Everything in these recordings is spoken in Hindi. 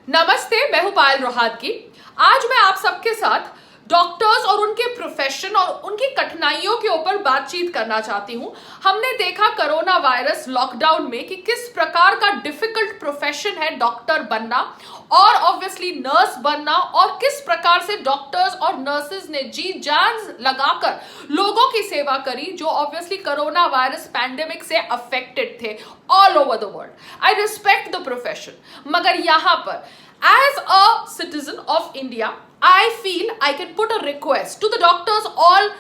नमस्ते, मैं हूं पायल रोहातगी। आज मैं आप सबके साथ डॉक्टर्स और उनके प्रोफेशन और उनकी कठिनाइयों के ऊपर बातचीत करना चाहती हूं। हमने देखा कोरोना वायरस लॉकडाउन में कि किस प्रकार का डिफिकल्ट प्रोफेशन है डॉक्टर बनना और ऑब्वियसली नर्स बनना, और किस प्रकार से डॉक्टर्स और नर्सेज ने जी जान लगाकर लोगों की सेवा करी जो ऑब्वियसली कोरोना वायरस पैंडेमिक से अफेक्टेड थे all over the world. I respect the profession, मगर यहाँ पर as a citizen of India, I feel I can put a request to the doctors all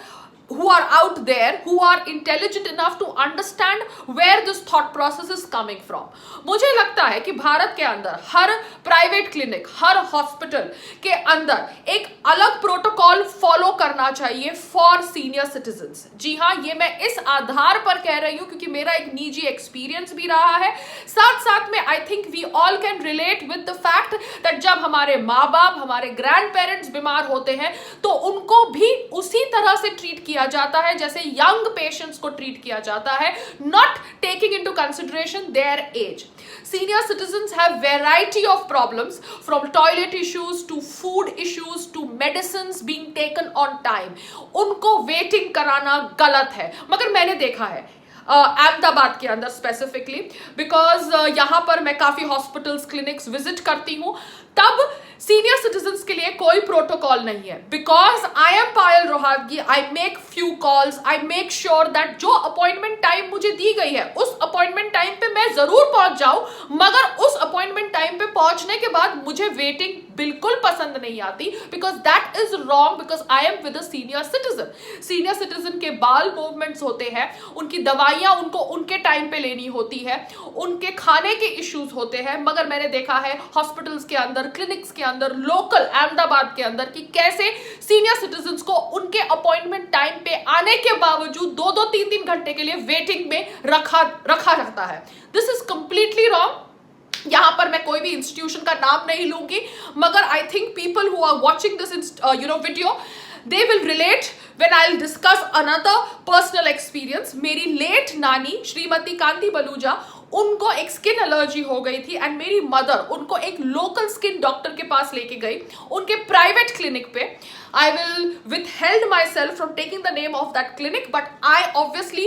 who are out there, who are intelligent enough to understand where this thought process is coming from. मुझे लगता है कि भारत के अंदर हर प्राइवेट क्लिनिक, हर हॉस्पिटल के अंदर एक अलग प्रोटोकॉल फॉलो करना चाहिए फॉर सीनियर सिटीजन्स। जी हाँ, ये मैं इस आधार पर कह रही हूँ क्योंकि मेरा एक निजी एक्सपीरियंस भी रहा है। साथ साथ में I think we all can relate with the fact that जब हमारे माँ बाप, हमारे ग्रैंड पेरेंट्स बीमार होते हैं तो उनको भी उसी तरह से ट्रीट किया जाता है जैसे यंग पेशेंट्स को ट्रीट किया जाता है, not taking into consideration their age. Senior citizens have variety of problems, from toilet issues to food issues to medicines being taken on time. उनको वेटिंग कराना गलत है, मगर मैंने देखा है अहमदाबाद के अंदर स्पेसिफिकली, बिकॉज यहाँ पर मैं काफ़ी हॉस्पिटल्स, क्लिनिक्स विजिट करती हूँ, तब सीनियर सिटीजन्स के लिए कोई प्रोटोकॉल नहीं है। Because I am Payal Rohatgi, I make few calls, I make sure that जो अपॉइंटमेंट टाइम मुझे दी गई है उस अपॉइंटमेंट टाइम पे मैं जरूर पहुंच जाऊं, मगर उस अपॉइंटमेंट टाइम पे पहुंचने के बाद मुझे वेटिंग बिल्कुल पसंद नहीं आती, because that is wrong, because I am with a senior citizen. Senior citizen के बाल मूवमेंट्स होते हैं, उनकी दवाइयां उनको उनके टाइम पे लेनी होती है, उनके खाने के इश्यूज होते हैं, मगर मैंने देखा है हॉस्पिटल्स के अंदर, क्लिनिक्स के अंदर, लोकल अहमदाबाद के अंदर कि कैसे सीनियर सिटीजन्स को उनके अपॉइंटमेंट टाइम पे आने के बावजूद 2-2, 3-3 घंटे के लिए वेटिंग में रखा जाता है। This is completely wrong. यहां पर मैं कोई भी इंस्टीट्यूशन का नाम नहीं लूंगी, मगर I think people who are watching this video, they will relate when I'll discuss another personal experience. मेरी लेट नानी श्रीमती कांति बलूजा, उनको एक स्किन एलर्जी हो गई थी एंड मेरी मदर उनको एक लोकल स्किन डॉक्टर के पास लेके गई, उनके प्राइवेट क्लिनिक पे। I will withheld myself from taking the name of that clinic, but I obviously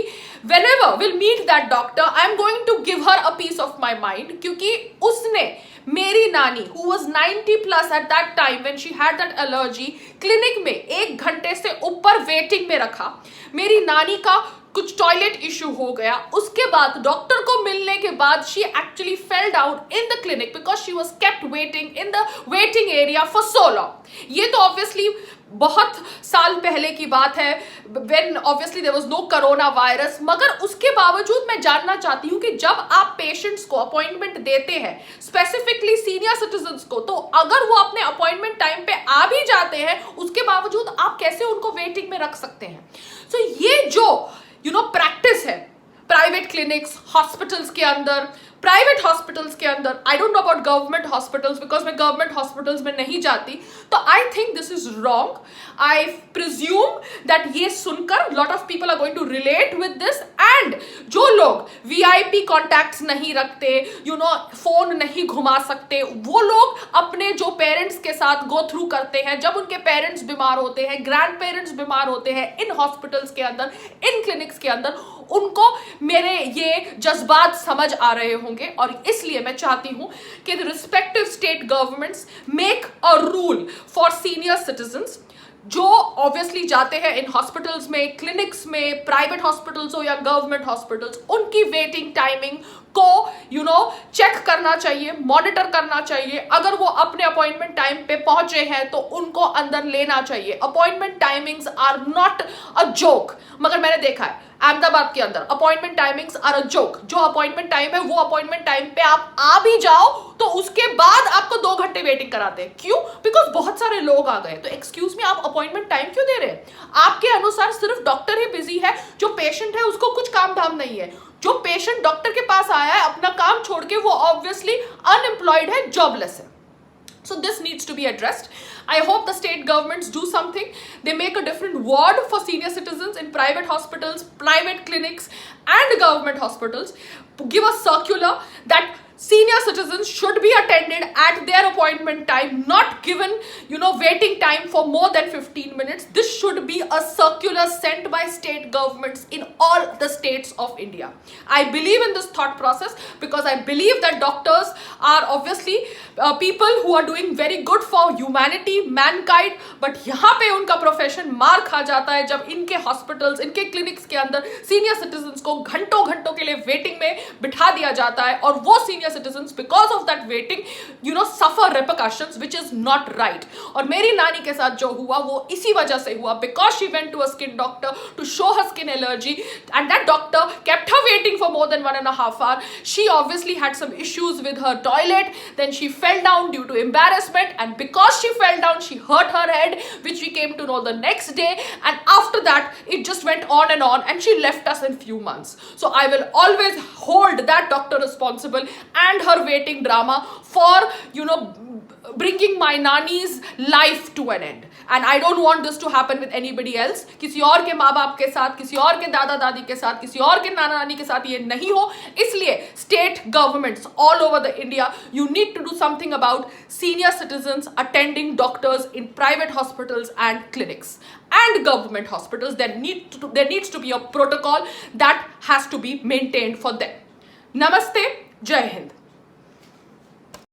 whenever will meet that doctor, I am going to give her a piece of my mind, क्योंकि उसने मेरी नानी who was 90 plus at that time when she had that allergy, clinic में 1 घंटे से ऊपर वेटिंग में रखा। मेरी नानी का कुछ टॉयलेट इशू हो गया, उसके बाद डॉक्टर को मिलने के बाद she actually fell down in the clinic because she was kept waiting in the waiting area for so long. ये तो ऑब्वियसली बहुत साल पहले की बात है, when obviously there was no corona virus, मगर उसके बावजूद मैं जानना चाहती हूँ कि जब आप पेशेंट्स को अपॉइंटमेंट देते हैं, स्पेसिफिकली सीनियर सिटीजन्स को, तो अगर वो अपने अपॉइंटमेंट टाइम पे आ भी जाते हैं उसके बावजूद आप कैसे उनको वेटिंग में रख सकते हैं? सो ये जो प्रैक्टिस है प्राइवेट क्लिनिक्स, हॉस्पिटल्स के अंदर, प्राइवेट हॉस्पिटल्स के अंदर, I don't know about government hospitals because मैं गवर्नमेंट हॉस्पिटल्स में नहीं जाती, तो I think this is wrong. I presume that ये सुनकर lot of people are going to relate with this, and जो लोग वीआईपी कॉन्टैक्ट्स नहीं रखते, फोन नहीं घुमा सकते, वो लोग अपने जो पेरेंट्स के साथ गो थ्रू करते हैं, जब उनके पेरेंट्स बीमार होते हैं, ग्रैंड पेरेंट्स बीमार होते हैं इन हॉस्पिटल्स के अंदर, इन क्लिनिक्स के अंदर, उनको मेरे ये जज्बात समझ आ रहे होंगे, और इसलिए मैं चाहती हूं कि the respective state governments make a rule for senior citizens जो ऑब्वियसली जाते हैं इन हॉस्पिटल्स में, क्लिनिक्स में, प्राइवेट हॉस्पिटल्स हो या गवर्नमेंट हॉस्पिटल्स, उनकी वेटिंग टाइमिंग को चेक करना चाहिए, मॉनिटर करना चाहिए। अगर वो अपने अपॉइंटमेंट टाइम पे पहुंचे हैं तो उनको अंदर लेना चाहिए। Appointment timings are not a joke, मगर मैंने देखा है अहमदाबाद के अंदर appointment timings are a joke. जो अपॉइंटमेंट टाइम है वो अपॉइंटमेंट टाइम पे आप आ भी जाओ तो उसके बाद आपको 2 घंटे वेटिंग कराते हैं। क्यों? बिकॉज बहुत सारे लोग आ गए। तो एक्सक्यूज मी, आप अपॉइंटमेंट टाइम क्यों दे रहे हैं? आपके अनुसार सिर्फ डॉक्टर ही बिजी है, जो पेशेंट है उसको कुछ काम धाम नहीं है। जो पेशेंट डॉक्टर के पास आया है अपना काम छोड़ के, वो ऑब्वियसली अनएम्प्लॉयड है, जॉबलेस है। So this needs to be addressed. I hope the state governments do something. They make a different ward for senior citizens in private hospitals, private clinics and government hospitals. Give a circular that senior citizens should be attended at their appointment time, not given, waiting time for more than 15 minutes. This should be a circular sent by state governments in all the states of India. I believe in this thought process because I believe that doctors are obviously people who are doing very good for humanity, mankind, but यहाँ पे उनका प्रोफेशन मार खा जाता है जब इनके हॉस्पिटल्स, इनके क्लिनिक्स के अंदर सीनियर सिटीजन्स को घंटों घंटों के लिए वेटिंग में बिठा दिया जाता है और वो senior citizens because of that waiting suffer repercussions which is not right. और मेरी नानी के साथ जो हुआ वो इसी वजह से हुआ because she went to a skin doctor to show her skin allergy and that doctor kept her waiting for more than 1.5 hours. She obviously had some issues with her toilet, then she fell down due to embarrassment, and because she fell down she hurt her head, which we came to know the next day, and after that it just went on and she left us in few months. So I will always hold that doctor responsible and her waiting drama for bringing my nani's life to an end. And I don't want this to happen with anybody else. किसी और के माँ बाप के साथ, किसी और के दादा दादी के साथ, किसी और के नाना नानी के साथ ये नहीं हो. इसलिए state governments all over the India, you need to do something about senior citizens attending doctors in private hospitals and clinics and government hospitals. There needs to be a protocol that has to be maintained for them. Namaste, Jai Hind.